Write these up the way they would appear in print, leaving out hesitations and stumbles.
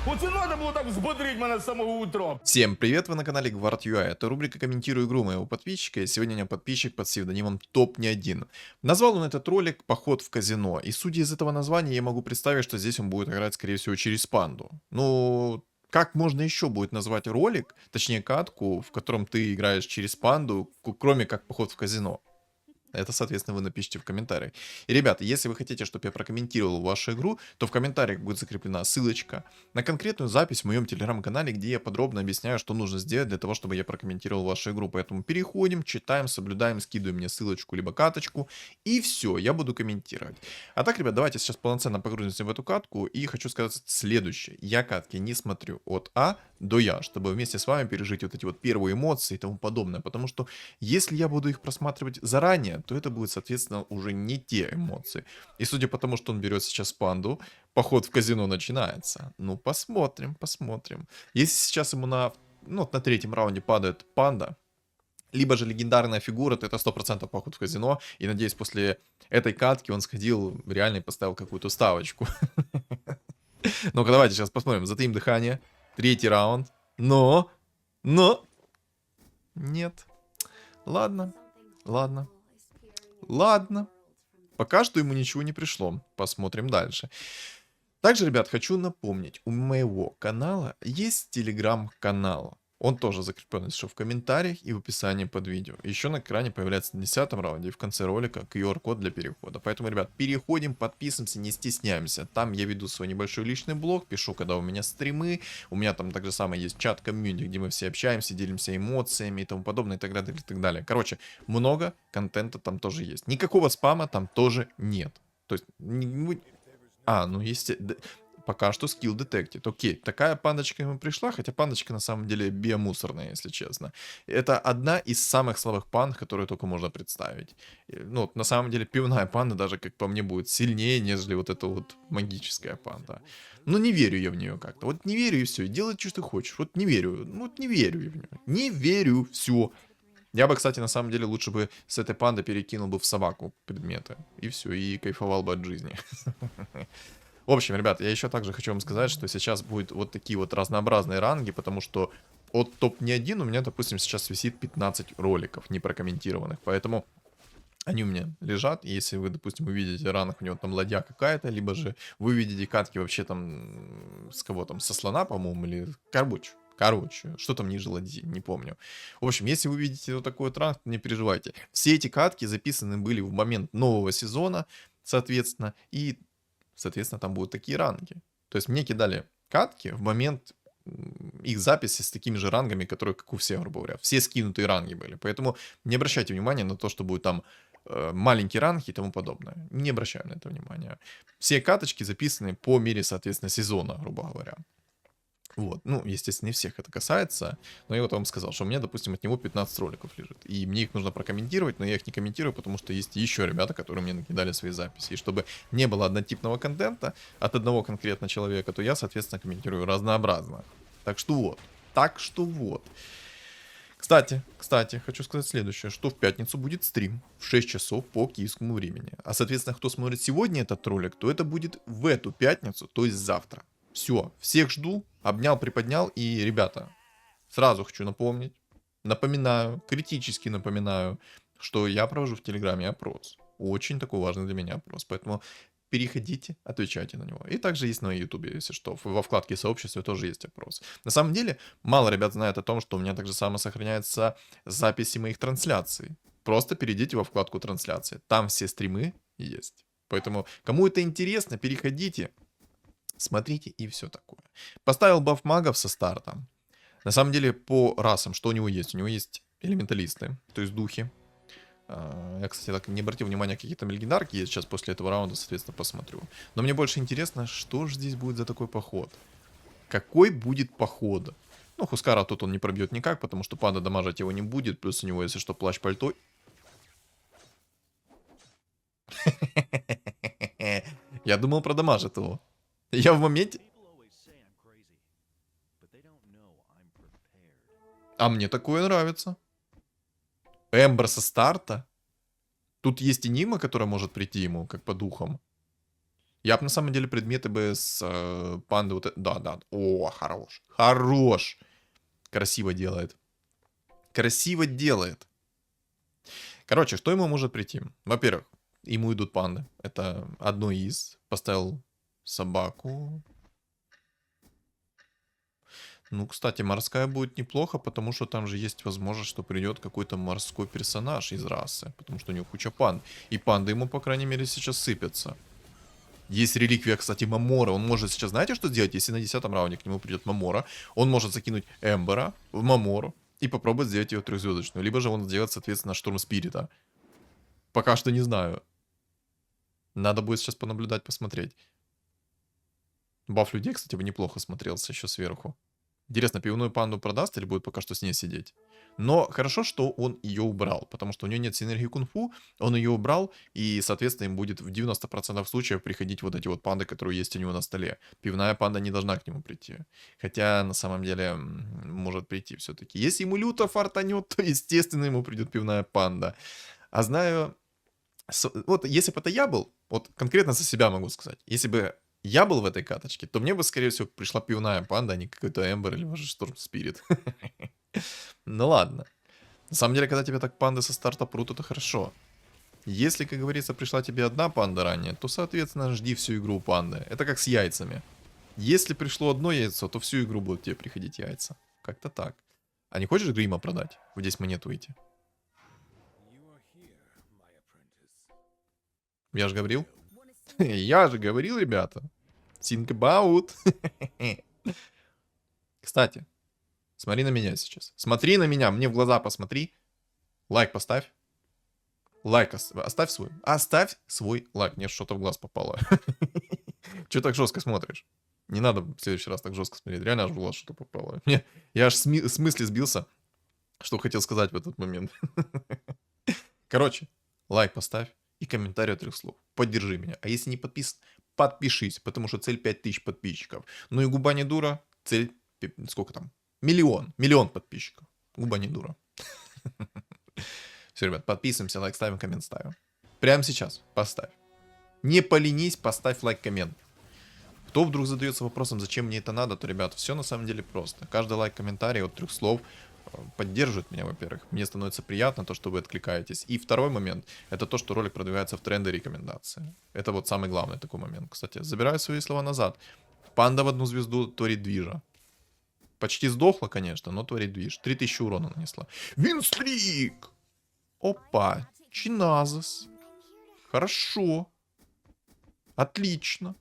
Оце надо було так взбодрить мене з самого утра. Всем привет, вы на канале Guard.ua, это рубрика «Комментирую игру» моего подписчика, и сегодня у меня подписчик под псевдонимом Топ-Не-1. Назвал он этот ролик «Поход в казино», и судя из этого названия я могу представить, что здесь он будет играть, скорее всего, через панду. Ну, как можно еще будет назвать ролик, точнее катку, в котором ты играешь через панду, кроме как «Поход в казино»? Это, соответственно, вы напишите в комментариях. И, ребята, если вы хотите, чтобы я прокомментировал вашу игру, то в комментариях будет закреплена ссылочка на конкретную запись в моем телеграм-канале, где я подробно объясняю, что нужно сделать для того, чтобы я прокомментировал вашу игру. Поэтому переходим, читаем, соблюдаем, скидываем мне ссылочку либо каточку, и все, я буду комментировать. А так, ребят, давайте сейчас полноценно погрузимся в эту катку, и хочу сказать следующее. Я катки не смотрю от А до Я, чтобы вместе с вами пережить вот эти вот первые эмоции и тому подобное, потому что если я буду их просматривать заранее, то это будет, соответственно, уже не те эмоции. И судя по тому, что он берет сейчас панду, поход в казино начинается. Ну, посмотрим, посмотрим. Если сейчас ему на третьем раунде падает панда, либо же легендарная фигура, то это 100% поход в казино. И надеюсь, после этой катки он сходил реально и поставил какую-то ставочку. Ну-ка, давайте сейчас посмотрим. Затаим дыхание. Третий раунд. Но. Нет. Ладно. Ладно. Пока что ему ничего не пришло. Посмотрим дальше. Также, ребят, хочу напомнить, у моего канала есть телеграм-канал. Он тоже закреплен еще в комментариях и в описании под видео. Еще на экране появляется на 10-м раунде и в конце ролика QR-код для перехода. Поэтому, ребят, переходим, подписываемся, не стесняемся. Там я веду свой небольшой личный блог, пишу, когда у меня стримы. У меня там также самое есть чат комьюнити, где мы все общаемся, делимся эмоциями и тому подобное, и так далее, и так далее. Короче, много контента там тоже есть. Никакого спама там тоже нет. То есть, ну, пока что скилл detected. Окей, такая пандочка ему пришла, хотя пандочка на самом деле биомусорная, если честно. Это одна из самых слабых панд, которые только можно представить. Ну, на самом деле пивная панда даже, как по мне, будет сильнее, нежели вот эта вот магическая панда. Ну, не верю я в нее как-то. Вот не верю и все. И делай, что ты хочешь. Вот не верю. Ну, вот не верю я в нее. Не верю, все. Я бы, кстати, на самом деле лучше бы с этой панды перекинул бы в собаку предметы. И все, и кайфовал бы от жизни. В общем, ребят, я еще также хочу вам сказать, что сейчас будет вот такие вот разнообразные ранги, потому что от топ-Не-1 у меня, допустим, сейчас висит 15 роликов непрокомментированных, поэтому они у меня лежат, и если вы, допустим, увидите ранг, у него там ладья какая-то, либо же вы видите катки вообще там с кого там, со слона, по-моему, или Короче, что там ниже ладьи, не помню. В общем, если вы видите вот такой вот ранг, не переживайте. Все эти катки записаны были в момент нового сезона, соответственно, и соответственно, там будут такие ранги. То есть мне кидали катки в момент их записи с такими же рангами, которые, как у всех, грубо говоря. Все скинутые ранги были. Поэтому не обращайте внимания на то, что будет там маленький ранг и тому подобное. Не обращаем на это внимания. Все каточки записаны по мере, соответственно, сезона, грубо говоря. Вот, ну, естественно, не всех это касается, но я вот вам сказал, что у меня, допустим, от него 15 роликов лежит, и мне их нужно прокомментировать, но я их не комментирую, потому что есть еще ребята, которые мне накидали свои записи, и чтобы не было однотипного контента от одного конкретно человека, то я, соответственно, комментирую разнообразно. Так что вот. Кстати, хочу сказать следующее, что в пятницу будет стрим в 6 часов по киевскому времени, а, соответственно, кто смотрит сегодня этот ролик, то это будет в эту пятницу, то есть завтра. Все, всех жду, обнял, приподнял, и, ребята, сразу хочу напоминаю, критически напоминаю, что я провожу в Телеграме опрос. Очень такой важный для меня опрос, поэтому переходите, отвечайте на него. И также есть на Ютубе, если что, во вкладке сообщества тоже есть опрос. На самом деле, мало ребят знают о том, что у меня также само сохраняются записи моих трансляций. Просто перейдите во вкладку трансляции, там все стримы есть. Поэтому, кому это интересно, переходите, смотрите и все такое. Поставил баф магов со старта. На самом деле, по расам, что у него есть? У него есть элементалисты, то есть духи. Я, кстати, так не обратил внимания, какие там легендарки есть. Сейчас после этого раунда, соответственно, посмотрю. Но мне больше интересно, что же здесь будет за такой поход. Какой будет поход? Ну, Хускара тут он не пробьет никак, потому что панда дамажить его не будет. Плюс у него, если что, плащ-пальто. Я думал, продамажит его. Я в моменте... А мне такое нравится. Эмбер со старта. Тут есть Энима, которая может прийти ему, как по духам. Я бы на самом деле предметы бы с панды вот... Да, да. О, хорош. Хорош. Красиво делает. Красиво делает. Короче, что ему может прийти? Во-первых, ему идут панды. Это одно из. Поставил собаку. Ну, кстати, морская будет неплохо, потому что там же есть возможность, что придет какой-то морской персонаж из расы. Потому что у него куча панд. И панды ему, по крайней мере, сейчас сыпятся. Есть реликвия, кстати, Мамора. Он может сейчас, знаете, что сделать? Если на 10-м раунде к нему придет Мамора, он может закинуть Эмбера в Мамору и попробовать сделать ее трехзвездочную. Либо же он сделает, соответственно, Штурм Спирита. Пока что не знаю. Надо будет сейчас понаблюдать, посмотреть. Баф людей, кстати, бы неплохо смотрелся еще сверху. Интересно, пивную панду продаст или будет пока что с ней сидеть? Но хорошо, что он ее убрал, потому что у нее нет синергии кунг-фу, он ее убрал, и, соответственно, им будет в 90% случаев приходить вот эти вот панды, которые есть у него на столе. Пивная панда не должна к нему прийти. Хотя, на самом деле, может прийти все-таки. Если ему люто фартанет, то, естественно, ему придет пивная панда. А знаю... Вот если бы это я был, вот конкретно за себя могу сказать, если бы я был в этой каточке, то мне бы, скорее всего, пришла пивная панда, а не какой-то Эмбер или, может, Шторм Спирит. Ну ладно. На самом деле, когда тебе так панды со старта прут, это хорошо. Если, как говорится, пришла тебе одна панда ранее, то, соответственно, жди всю игру панды. Это как с яйцами. Если пришло одно яйцо, то всю игру будут тебе приходить яйца. Как-то так. А не хочешь грима продать? В 10 монет выйти. Я же говорил. Я же говорил, ребята. Think about. Кстати, смотри на меня сейчас. Смотри на меня, мне в глаза посмотри. Лайк поставь. Лайк оставь свой. Оставь свой лайк. Мне что-то в глаз попало. Че так жестко смотришь? Не надо в следующий раз так жестко смотреть. Реально аж в глаз что-то попало. Я аж с мысли сбился, что хотел сказать в этот момент. Короче, лайк поставь и комментарий от 3 слов. Поддержи меня. А если не подписан, подпишись, потому что цель 5000 подписчиков. Ну и губа не дура, цель... Сколько там? Миллион подписчиков. Губа не дура. Все, ребят, подписываемся, лайк ставим, коммент ставим. Прямо сейчас поставь. Не поленись, поставь лайк, коммент. Кто вдруг задается вопросом, зачем мне это надо, то, ребята, все на самом деле просто. Каждый лайк, комментарий от 3 слов поддерживает меня, во-первых. Мне становится приятно то, что вы откликаетесь. И второй момент, это то, что ролик продвигается в тренды рекомендации. Это вот самый главный такой момент. Кстати, забираю свои слова назад. Панда в 1 звезду творит движа. Почти сдохла, конечно, но творит движ. 3000 урона нанесла. Винстрик! Опа, Чиназас. Хорошо. Отлично.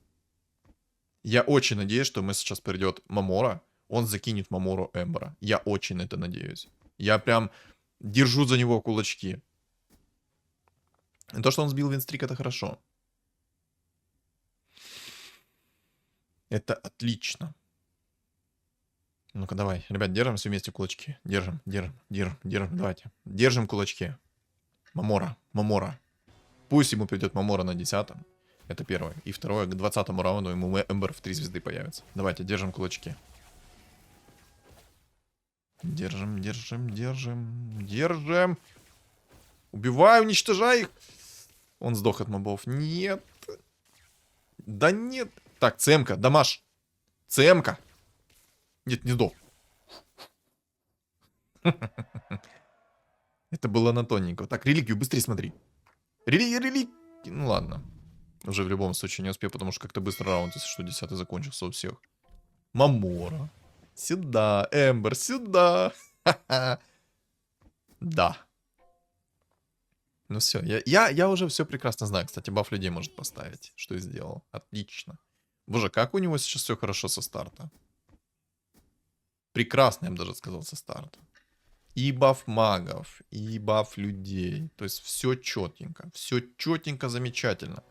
Я очень надеюсь, что мы сейчас придет Мамора. Он закинет Мамору Эмбера. Я очень на это надеюсь. Я прям держу за него кулачки. И то, что он сбил Винстрик, это хорошо. Это отлично. Ну-ка, давай. Ребят, держим все вместе кулачки. Держим. Давайте. Держим кулачки. Мамора. Пусть ему придет Мамора на 10-м. Это первое. И второе, к 20-му раунду ему Эмбер в 3 звезды появится. Давайте, держим кулачки. Держим. Убивай, уничтожай их. Он сдох от мобов. Нет. Да нет. Так, ЦМ-ка, дамаш. ЦМ-ка. Нет, не сдох. Это было на тоненького. Так, реликвию быстрее смотри. Реликвию. Ну ладно. Уже в любом случае не успел, потому что как-то быстро раунд, если что, 10-й закончился у всех. Мамора. Сюда. Эмбер, сюда. Да. Ну все, я уже все прекрасно знаю. Кстати, баф людей может поставить, что и сделал. Отлично. Боже, как у него сейчас все хорошо со старта. Прекрасно, я бы даже сказал, со старта. И баф магов, и баф людей. То есть все четенько, замечательно.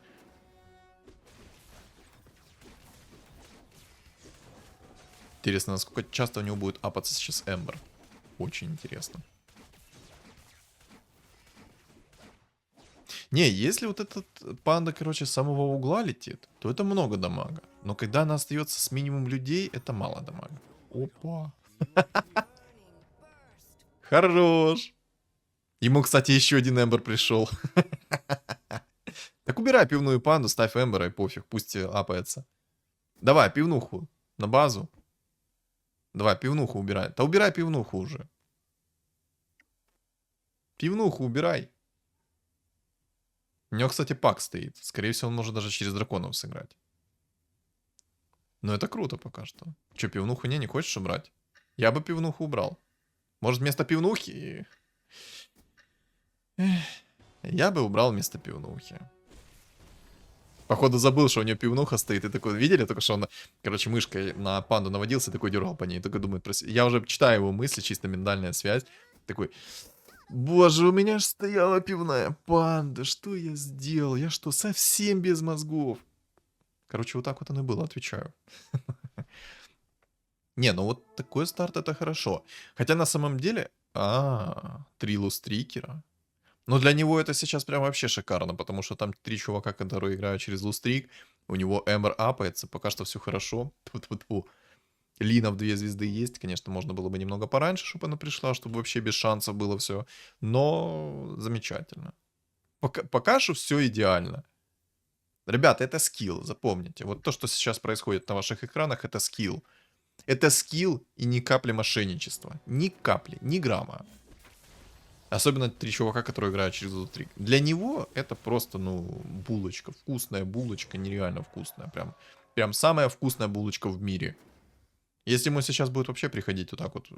Интересно, насколько часто у него будет апаться сейчас Эмбер. Очень интересно. Не, если вот этот панда, короче, с самого угла летит, то это много дамага. Но когда она остается с минимум людей, это мало дамага. Опа. Хорош. Ему, кстати, еще один Эмбер пришел. Так убирай пивную панду, ставь Эмбера и пофиг, пусть апается. Давай, пивнуху на базу. Давай, пивнуху убирай. Да убирай пивнуху уже. Пивнуху убирай. У него, кстати, пак стоит. Скорее всего, он может даже через драконов сыграть. Но это круто пока что. Че, пивнуху не хочешь убрать? Я бы пивнуху убрал. Может, вместо пивнухи... Я бы убрал вместо пивнухи. Походу забыл, что у нее пивнуха стоит. И такой, видели только, что он, короче, мышкой на панду наводился, такой дергал по ней. Такой думает, я уже читаю его мысли, чисто ментальная связь. Такой, боже, у меня же стояла пивная панда. Что я сделал? Я что, совсем без мозгов? Короче, вот так вот оно и было, отвечаю. Не, ну вот такой старт это хорошо. Хотя на самом деле... три лустрикера. Но для него это сейчас прям вообще шикарно, потому что там 3 чувака, которые играют через лустрик. У него Эмбер апается, пока что все хорошо. Тьфу-тьфу-тьфу. Лина в 2 звезды есть, конечно, можно было бы немного пораньше, чтобы она пришла, чтобы вообще без шансов было все. Но замечательно. Пока что все идеально. Ребята, это скилл, запомните. Вот то, что сейчас происходит на ваших экранах, это скилл. Это скилл и ни капли мошенничества. Ни капли, ни грамма. Особенно 3 чувака, которые играют через лутрик. Для него это просто, ну, булочка. Вкусная булочка, нереально вкусная. Прям самая вкусная булочка в мире. Если ему сейчас будет вообще приходить вот так вот,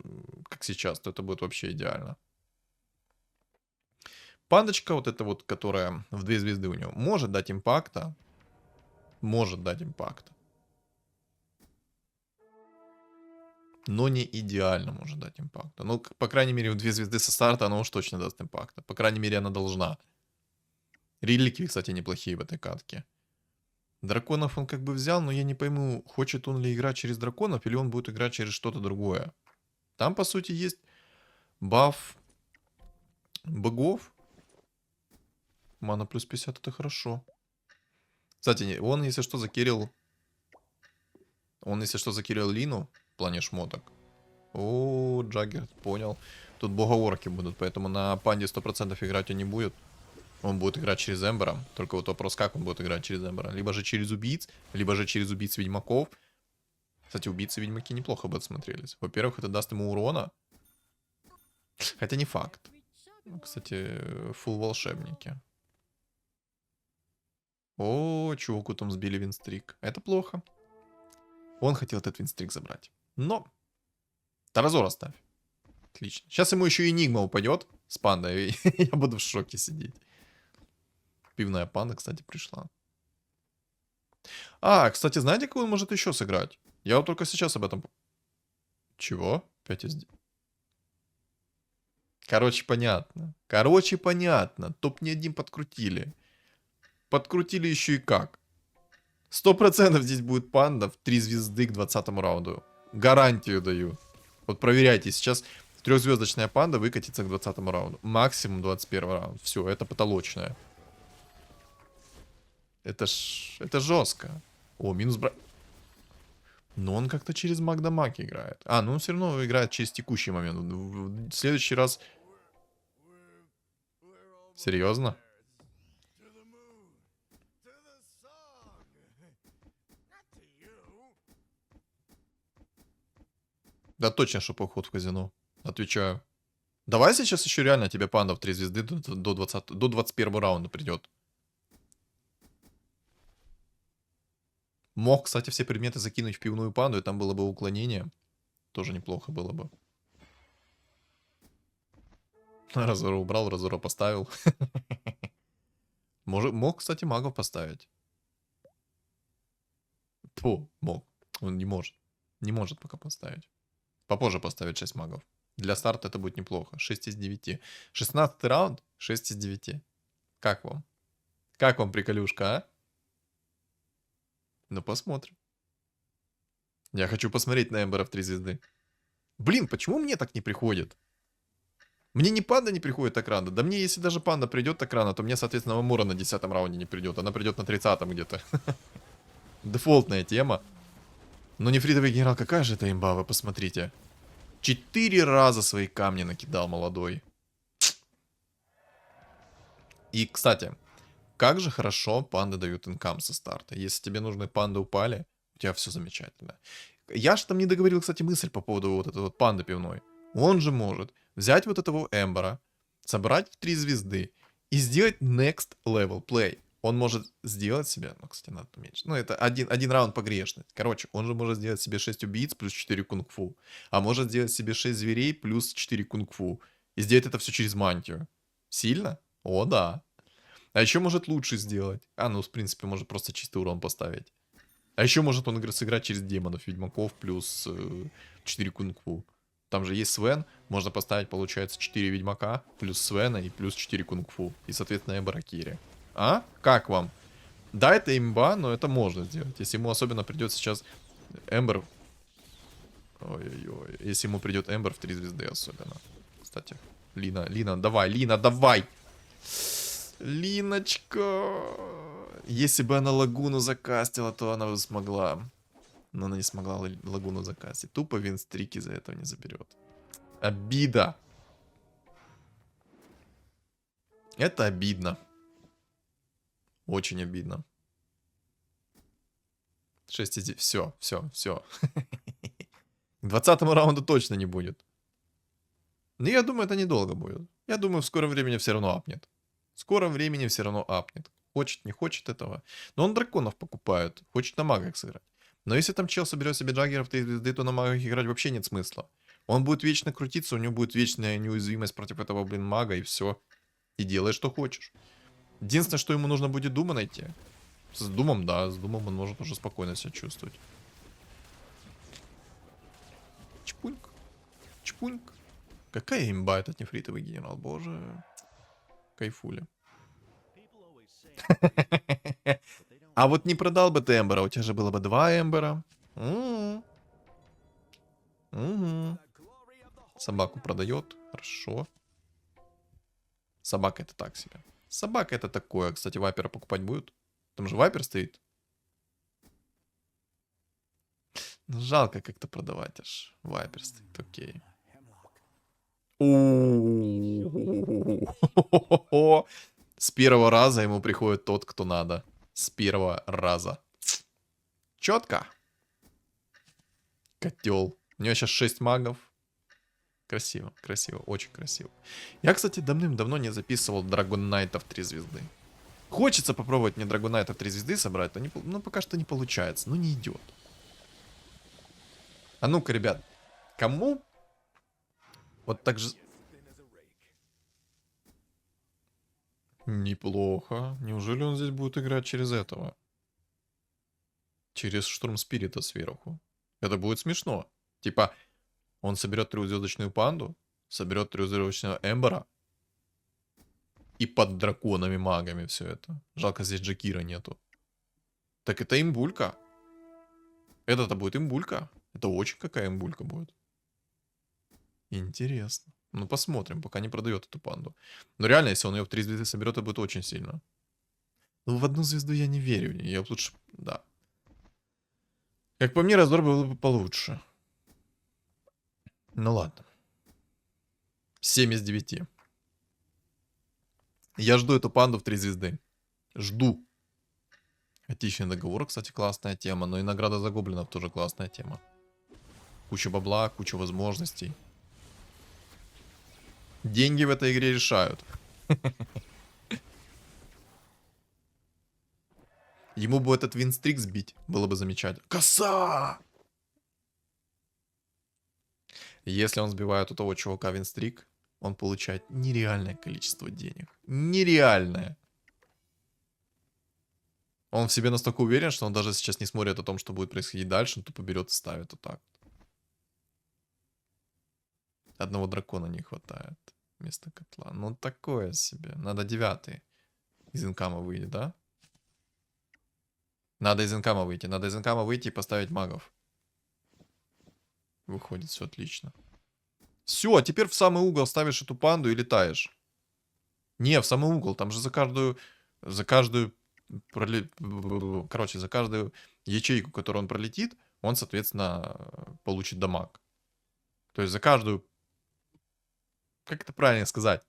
как сейчас, то это будет вообще идеально. Пандочка вот эта вот, которая в 2 звезды у него, может дать импакта. Может дать импакта. Но не идеально может дать импакта. Ну, по крайней мере, в 2 звезды со старта она уж точно даст импакта. По крайней мере, она должна. Реликвии, кстати, неплохие в этой катке. Драконов он как бы взял, но я не пойму, хочет он ли играть через драконов, или он будет играть через что-то другое. Там, по сути, есть баф богов. Мана плюс 50 это хорошо. Кстати, он, если что, закирил... Он, если что, закирил Лину в плане шмоток. О, Джаггер, понял. Тут боговорки будут, поэтому на панде 100% играть он не будет. Он будет играть через Эмбера. Только вот вопрос, как он будет играть через Эмбера. Либо же через убийц, либо же через убийц-ведьмаков. Кстати, убийцы-ведьмаки неплохо бы смотрелись. Во-первых, это даст ему урона. Хотя не факт. Кстати, фулл волшебники. О, чуваку там сбили винстрик. Это плохо. Он хотел этот винстрик забрать. Но... Таразор оставь. Отлично. Сейчас ему еще Энигма упадет с пандой. И я буду в шоке сидеть. Пивная панда, кстати, пришла. Кстати, знаете, кого он может еще сыграть? Я вот только сейчас об этом... Чего? 5 из... Короче, понятно. Топ-1 подкрутили. Подкрутили еще и как. 100% здесь будет панда в 3 звезды к 20 раунду. Гарантию даю. Вот проверяйте. Сейчас 3-звездочная панда выкатится к 20 раунду. Максимум 21 раунд. Все, это потолочная. Это жестко. О, минус брать. Но он как-то через Магдамак играет. Ну он все равно играет через текущий момент. В следующий раз... Серьезно? Да точно, что поход в казино. Отвечаю. Давай сейчас еще реально тебе панда в 3 звезды до 21 раунда придет. Мог, кстати, все предметы закинуть в пивную панду, и там было бы уклонение. Тоже неплохо было бы. Разора убрал, Разора поставил. Мог, кстати, магов поставить. Фу, мог. Он не может. Не может пока поставить. Попозже поставить 6 магов. Для старта это будет неплохо. 6 из 9. 16 раунд, 6 из 9. Как вам? Как вам приколюшка, а? Ну, посмотрим. Я хочу посмотреть на Эмбера в 3 звезды. Блин, почему мне так не приходит? Мне ни панда не приходит так рано. Да мне, если даже панда придет так рано, то мне, соответственно, Мамура на 10 раунде не придет. Она придет на 30-м где-то. Дефолтная тема. Но нефритовый генерал, какая же это имба, вы посмотрите. 4 раза свои камни накидал молодой. И, кстати, Как же хорошо панды дают инкам со старта. Если тебе нужны панды упали, у тебя все замечательно. Я же там не договорил, кстати, мысль по поводу вот этой вот панды пивной. Он же может взять вот этого Эмбера, собрать в 3 звезды и сделать next level play. Он может сделать себе, ну, кстати, надо уменьшить. Ну, это один раунд погрешность. Короче, он же может сделать себе 6 убийц плюс 4 кунг-фу. А может сделать себе 6 зверей плюс 4 кунг-фу. И сделать это все через мантию. Сильно? О, да. А еще может лучше сделать. А, ну, в принципе, может просто чистый урон поставить. А еще может он сыграть через демонов, ведьмаков плюс 4 кунг-фу. Там же есть Свен, можно поставить, получается, 4 ведьмака, плюс Свена и плюс 4 кунг-фу. И, соответственно, Эмбера Кири. А? Как вам? Да, это имба, но это можно сделать. Если ему особенно придет сейчас Эмбер... Ой-ой-ой. Если ему придет Эмбер в 3 звезды особенно. Кстати, Лина, давай, Лина, давай! Линочка! Если бы она лагуну закастила, то она бы смогла. Но она не смогла лагуну закастить. Тупо винстрик из-за этого не заберет. Обида. Это обидно. Очень обидно. 6 из 9. Все. К 20-му раунду точно не будет. Но я думаю, это недолго будет. Я думаю, в скором времени все равно апнет. В скором времени все равно апнет. Хочет, не хочет этого. Но он драконов покупает. Хочет на магах сыграть. Но если там чел соберет себе джаггеров 3 звезды, то на магах играть вообще нет смысла. Он будет вечно крутиться, у него будет вечная неуязвимость против этого, блин, мага, и все. И делай, что хочешь. Единственное, что ему нужно будет Дума найти. С Думом, да, с Думом он может уже спокойно себя чувствовать. Чпуньк. Чпуньк. Какая имба этот нефритовый генерал, боже. Кайфули. А вот не продал бы ты Эмбера, у тебя же было бы 2 Эмбера. Собаку продает, хорошо. Собака это так себе. Собака это такое. Кстати, Вайпера покупать будут? Там же Вайпер стоит. Ну, жалко как-то продавать аж. Вайпер стоит, окей. С первого раза ему приходит тот, кто надо. С первого раза. Четко. Котел. У него сейчас 6 магов. Красиво, красиво, очень красиво. Я, кстати, давным-давно не записывал Драгоннайтов 3 звезды. Хочется попробовать мне Драгоннайтов 3 звезды собрать, но пока что не получается. Ну, не идет. А ну-ка, ребят. Кому? Вот так же... Неплохо. Неужели он здесь будет играть через этого? Через Штурм Спирита сверху. Это будет смешно. Типа, он соберет 3-звездочную панду, соберет 3-звездочного Эмбера, и под драконами-магами все это. Жалко, здесь Джакира нету. Так это имбулька. Это-то будет имбулька. Это очень какая имбулька будет. Интересно. Ну, посмотрим, пока не продает эту панду. Но реально, если он ее в 3 звезды соберет, это будет очень сильно. Ну, в 1 звезду я не верю. Я лучше... Да. Как по мне, раздор был бы получше. Ну, ладно. 7 из 9. Я жду эту панду в 3 звезды. Жду. Отечный договор, кстати, классная тема. Но и награда за гоблинов тоже классная тема. Куча бабла, куча возможностей. Деньги в этой игре решают. Ему бы этот винстрик сбить. Было бы замечательно. Коса! Если он сбивает у того чувака винстрик, он получает нереальное количество денег. Нереальное. Он в себе настолько уверен, что он даже сейчас не смотрит о том, что будет происходить дальше, он тупо берет и ставит вот так. Одного дракона не хватает вместо котла. Ну, такое себе. Надо 9 из инкама выйти, да? Надо из инкама выйти. Надо из инкама выйти и поставить магов. Выходит, все отлично. Все, а теперь в самый угол ставишь эту панду и летаешь. Не, в самый угол. Там же за каждую... Короче, за каждую ячейку, которую он пролетит, он, соответственно, получит дамаг. То есть за каждую... Как это правильно сказать?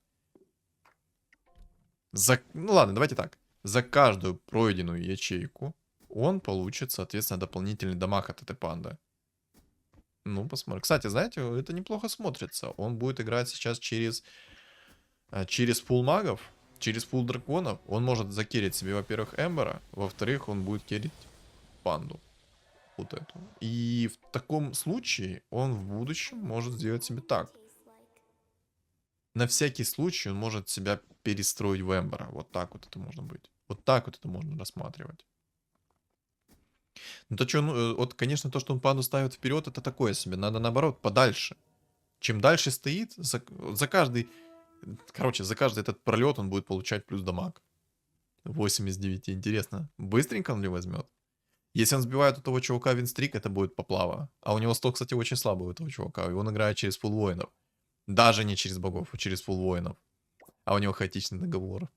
Ну ладно, давайте так. За каждую пройденную ячейку он получит, соответственно, дополнительный дамаг от этой панды. Ну, посмотрим. Кстати, знаете, это неплохо смотрится. Он будет играть сейчас через пул магов, через пул драконов. Он может закерить себе, во-первых, Эмбера, во-вторых, он будет керить панду. Вот эту. И в таком случае он в будущем может сделать себе так. На всякий случай он может себя перестроить в Эмбера. Вот так вот это можно быть. Вот так вот это можно рассматривать. Ну то что, вот, конечно, то, что он панду ставит вперед, это такое себе. Надо наоборот, подальше. Чем дальше стоит, за каждый... Короче, за каждый этот пролет он будет получать плюс дамаг. 8 из 9. Интересно, быстренько он ли возьмет? Если он сбивает у того чувака винстрик, это будет поплава. А у него стол, кстати, очень слабый у этого чувака. И он играет через фулл воинов. Даже не через богов, а через фулл воинов. А у него хаотичный договор.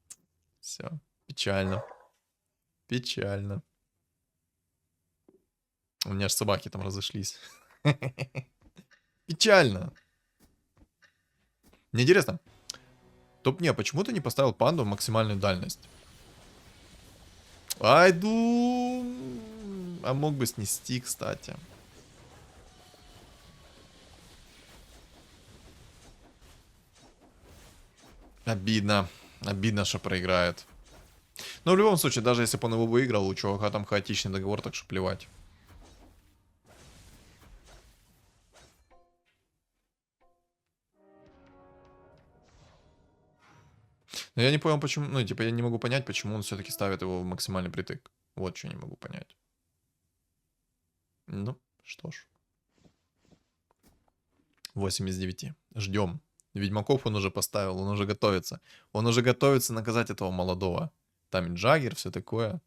Все. Печально. Печально. У меня аж собаки там разошлись. Печально. Мне интересно. Топ-не, почему ты не поставил панду в максимальную дальность? Айду. А мог бы снести, кстати. Обидно. Обидно, что проиграет. Но в любом случае, даже если бы он его выиграл, у чувака там хаотичный договор, так что плевать. Но я не понял, почему... Ну, типа, я не могу понять, почему он все-таки ставит его в максимальный притык. Вот что не могу понять. Ну, что ж. 8 из 9. Ждем. Ведьмаков он уже поставил, он уже готовится. Он уже готовится наказать этого молодого. Там и Джаггер, все такое.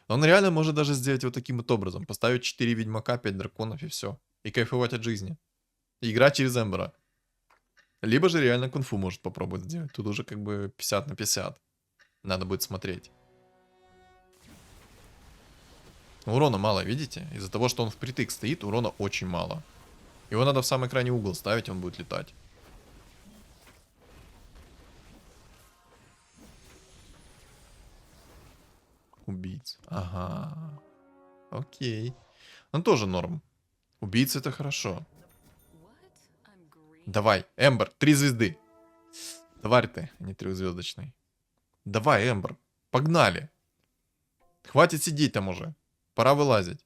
Он реально может даже сделать вот таким вот образом. Поставить 4 ведьмака, 5 драконов и все. И кайфовать от жизни. И играть через Эмбера. Либо же реально кунг-фу может попробовать сделать. Тут уже как бы 50 на 50. Надо будет смотреть. Урона мало, видите? Из-за того, что он впритык стоит, урона очень мало. Его надо в самый крайний угол ставить, он будет летать. Убийц. Ага. Окей. Он тоже норм. Убийца это хорошо. Давай, Эмбер, 3 звезды. Тварь ты, а не трехзвездочный. Давай, Эмбер, погнали. Хватит сидеть там уже. Пора вылазить.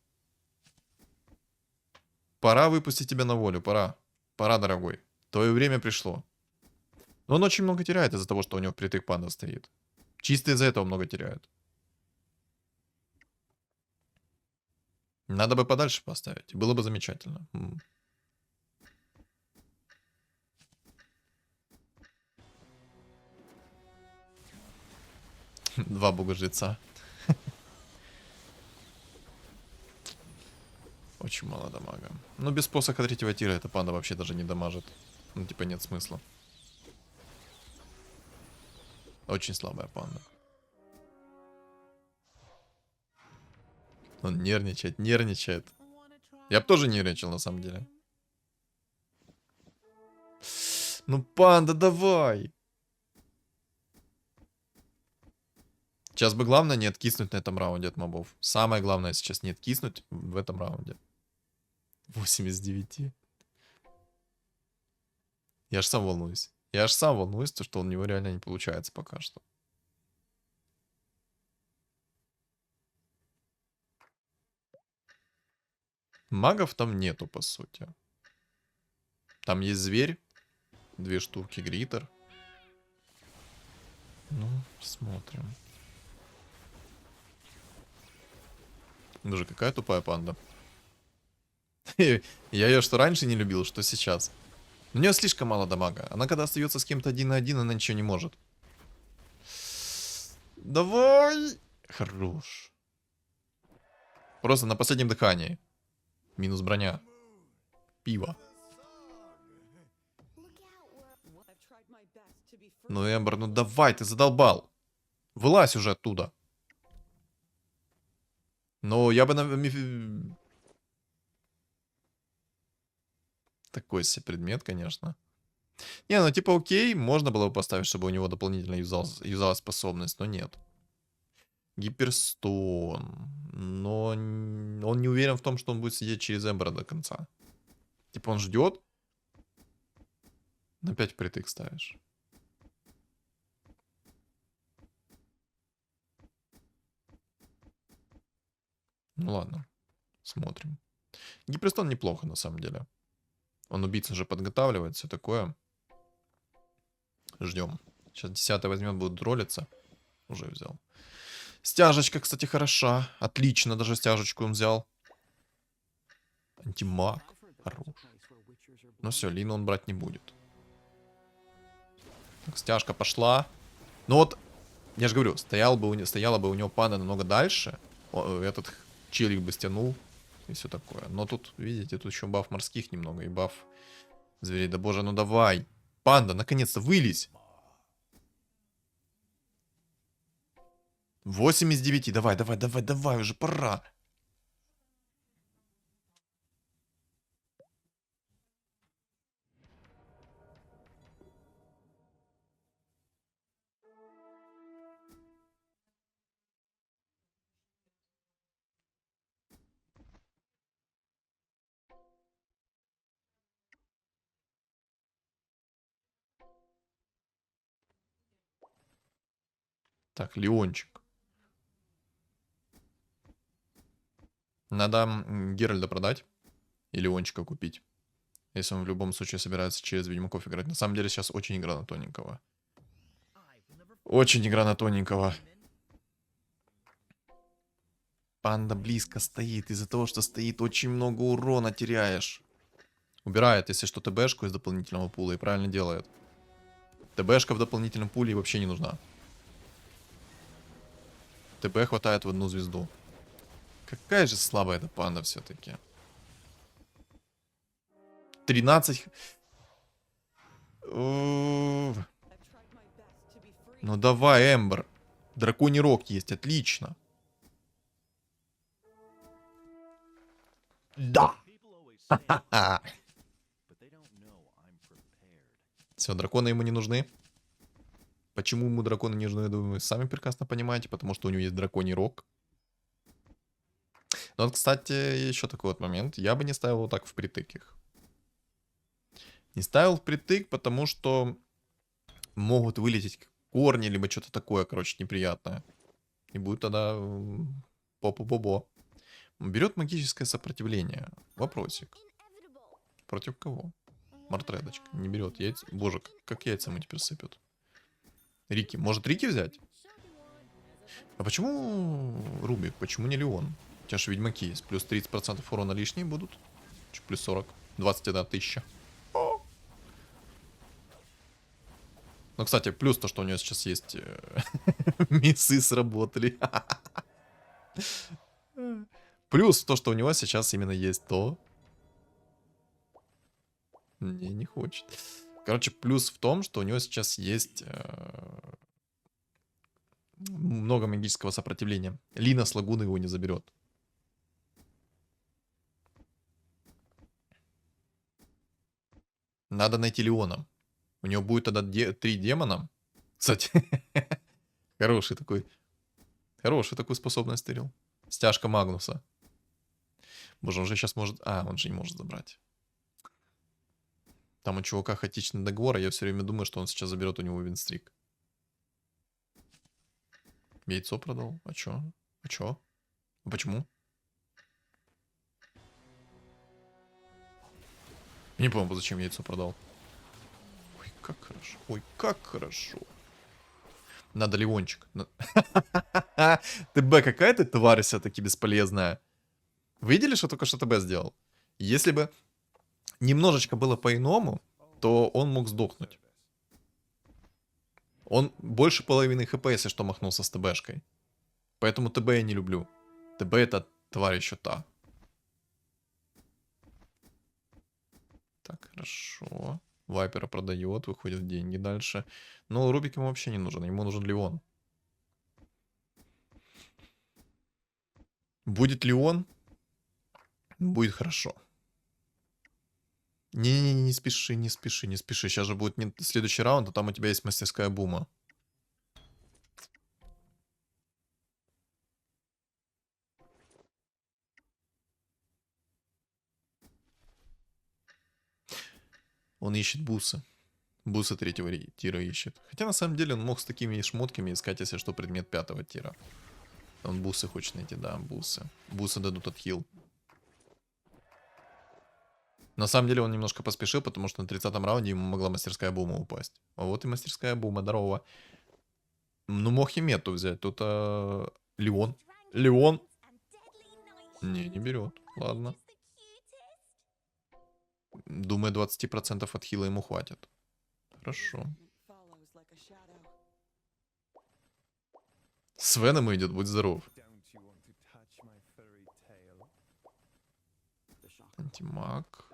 Пора выпустить тебя на волю, пора. Пора, дорогой. Твое время пришло. Но он очень много теряет из-за того, что у него впритык панда стоит. Чисто из-за этого много теряют. Надо бы подальше поставить. Было бы замечательно. Два бога-жреца. Очень мало дамага. Ну, без посоха третьего тира эта панда вообще даже не дамажит. Ну, типа, нет смысла. Очень слабая панда. Он нервничает, нервничает. Я бы тоже нервничал, на самом деле. Ну, панда, давай! Сейчас бы главное не откиснуть на этом раунде от мобов. Самое главное сейчас не откиснуть в этом раунде. 8 из 9. Я аж сам волнуюсь. Я аж сам волнуюсь, то, что у него реально не получается пока что. Магов там нету, по сути. Там есть зверь. 2 штуки, гритер. Ну, смотрим. Даже какая тупая панда. Я ее что раньше не любил, что сейчас. У нее слишком мало дамага. Она когда остается с кем-то 1 на 1, она ничего не может. Давай! Хорош. Просто на последнем дыхании. Минус броня. Пиво. Ну, Эмбер, ну давай, ты задолбал. Вылазь уже оттуда. Но я бы... Такой себе предмет, конечно. Не, ну типа окей, можно было бы поставить, чтобы у него дополнительно юзалась способность, но нет. Гиперстон. Но он не уверен в том, что он будет сидеть через Эмбера до конца. Типа он ждет. Опять впритык ставишь. Ну ладно, смотрим. Гиперстон неплохо на самом деле. Он убийцу уже подготавливает, все такое. Ждем. Сейчас 10 возьмет, будет ролиться. Уже взял. Стяжечка, кстати, хороша. Отлично, даже стяжечку он взял. Антимаг. Хорош. Ну все, Лину он брать не будет. Так, стяжка пошла. Ну вот, я же говорю, стояла бы у него панда намного дальше. Этот чилик бы стянул. И все такое. Но тут, видите, тут еще баф морских немного. И баф зверей. Да боже, ну давай. Панда, наконец-то, вылезь. 8 из 9. Давай, давай, давай, давай, уже пора. Так, Леончик. Надо Геральда продать. И Леончика купить. Если он в любом случае собирается через Ведьмаков играть. На самом деле сейчас очень игра на тоненького. Очень игра на тоненького. Панда близко стоит. Из-за того, что стоит, очень много урона теряешь. Убирает, если что, ТБшку из дополнительного пула. И правильно делает. ТБшка в дополнительном пуле вообще не нужна. ТБ хватает в одну звезду. Какая же слабая эта панда все-таки. 13. Ну давай, Эмбер. Драконий рог есть, отлично. Да. Все, драконы ему не нужны. Почему ему драконы не нужны, я думаю, вы сами прекрасно понимаете. Потому что у него есть драконий рог. Но вот, кстати, еще такой вот момент. Я бы не ставил его так впритык их. Не ставил впритык, потому что могут вылететь корни, либо что-то такое, короче, неприятное. И будет тогда попу-бобо. Берет магическое сопротивление. Вопросик. Против кого? Мартредочка. Не берет яйца. Боже, как яйца ему теперь сыпят. Рики. Может Рики взять? А почему Рубик? Почему не Леон? У тебя же ведьмаки есть. Плюс 30% урона лишние будут. Плюс 40. 21 тысяча. О! Ну, кстати, плюс то, что у него сейчас есть миссы сработали. Плюс то, что у него сейчас именно есть то. Не хочет. Короче, плюс в том, что у него сейчас есть много магического сопротивления. Лина с лагуны его не заберет. Надо найти Леона. У него будет тогда 3 демона. Кстати, хороший такой. Хороший такую способность стырил. Стяжка Магнуса. Боже, он же сейчас может... А, он же не может забрать. Там у чувака хаотичный договор, а я все время думаю, что он сейчас заберет у него винстрик. Яйцо продал? А чё? А чё? А почему? Не помню, зачем яйцо продал. Ой, как хорошо. Ой, как хорошо. Надо Леончик. ТБ какая ты тварь все-таки бесполезная. Видели, что только что ТБ сделал? Если бы немножечко было по-иному, то он мог сдохнуть. Он больше половины хп, если что, махнулся с ТБшкой. Поэтому ТБ я не люблю. ТБ это тварь еще та. Так, хорошо. Вайпера продает, выходит деньги дальше. Но Рубик ему вообще не нужен, ему нужен Леон. Будет Леон, будет хорошо. Не-не-не, не спеши, не спеши, не спеши. Сейчас же будет следующий раунд, а там у тебя есть мастерская бума. Он ищет бусы. Бусы 3-го тира ищет. Хотя на самом деле он мог с такими шмотками искать, если что, предмет 5-го тира. Он бусы хочет найти, да, бусы. Бусы дадут отхил. На самом деле он немножко поспешил, потому что на 30-м раунде ему могла мастерская бума упасть. А вот и мастерская бума, здорово. Ну, мог и мету взять. Тут Леон. Леон. Не берет. Ладно. Думаю, 20% отхила ему хватит. Хорошо. С Веном идет, будь здоров. Антимаг.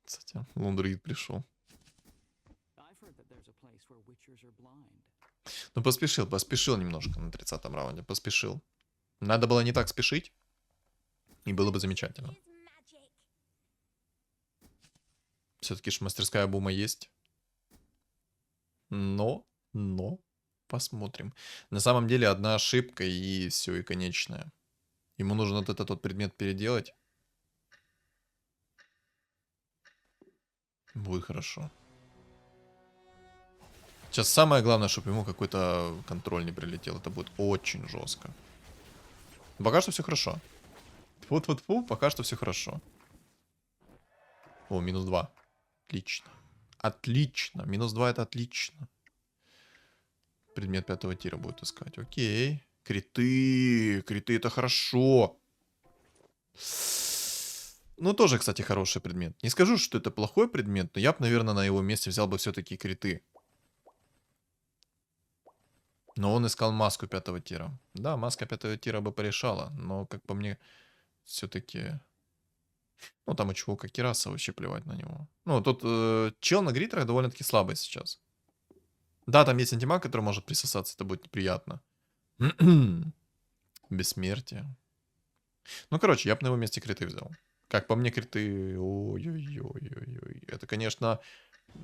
Кстати, Лондроид пришел. Ну, поспешил немножко на 30-м раунде. Поспешил. Надо было не так спешить. И было бы замечательно. Все-таки ж мастерская бума есть. Но, посмотрим. На самом деле одна ошибка и все, и конечная. Ему нужно вот этот вот предмет переделать. Будет хорошо. Сейчас самое главное, чтобы ему какой-то контроль не прилетел. Это будет очень жестко. Пока что все хорошо. Тьфу-тьфу-тьфу, пока что все хорошо. О, -2. Отлично. Отлично. -2 это отлично. Предмет 5-го тира будет искать. Окей. Криты. Криты это хорошо. Ну, тоже, кстати, хороший предмет. Не скажу, что это плохой предмет, но я бы, наверное, на его месте взял бы все-таки криты. Но он искал маску 5-го тира. Да, маска 5-го тира бы порешала, но, как по мне, все-таки... Ну, там у чувака Кираса вообще плевать на него. Ну, тут чел на гритерах довольно-таки слабый сейчас. Да, там есть антимаг, который может присосаться, это будет неприятно. Бессмертие. Ну, короче, я бы на его месте криты взял. Как по мне, криты... Ой-ой-ой-ой-ой. Это, конечно,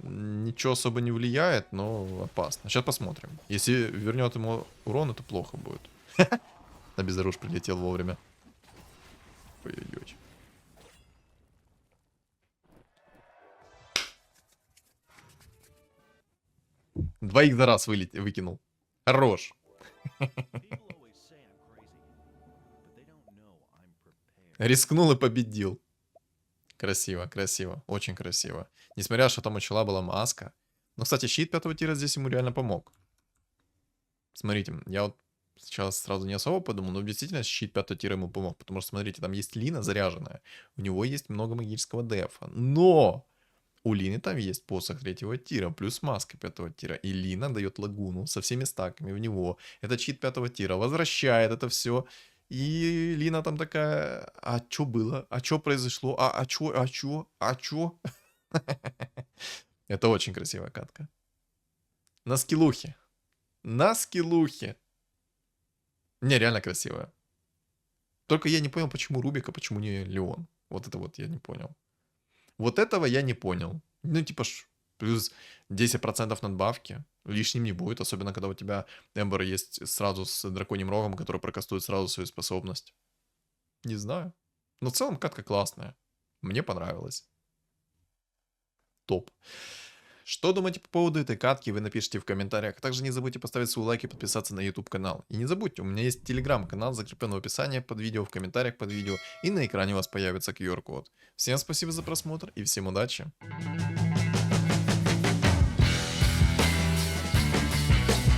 ничего особо не влияет, но опасно. Сейчас посмотрим. Если вернет ему урон, это плохо будет. На безоружь прилетел вовремя. Ой-ой-ой. Двоих за раз выкинул. Хорош. Рискнул и победил. Красиво, красиво. Очень красиво. Несмотря, что там у чела была маска. Но, кстати, щит 5-го тира здесь ему реально помог. Смотрите, я вот сейчас сразу не особо подумал, но действительно щит 5-го тира ему помог. Потому что, смотрите, там есть Лина заряженная. У него есть много магического дефа. Но у Лины там есть посох 3-го тира, плюс маска 5-го тира. И Лина дает лагуну со всеми стаками в него. Это щит 5-го тира возвращает это все. И Лина там такая, а чё было? А чё произошло? А чё? Это очень красивая катка. На скиллухе. На скиллухе. Не, реально красивая. Только я не понял, почему Рубик, а почему не Леон. Вот это вот я не понял. Вот этого я не понял. Ну, типа, плюс 10% надбавки. Лишним не будет, особенно когда у тебя Эмбер есть сразу с драконьим рогом, который прокастует сразу свою способность. Не знаю. Но в целом катка классная. Мне понравилось. Топ. Что думаете по поводу этой катки, вы напишите в комментариях. Также не забудьте поставить свой лайк и подписаться на YouTube канал. И не забудьте, у меня есть телеграм-канал, закреплен в описании под видео, в комментариях под видео. И на экране у вас появится QR-код. Всем спасибо за просмотр и всем удачи.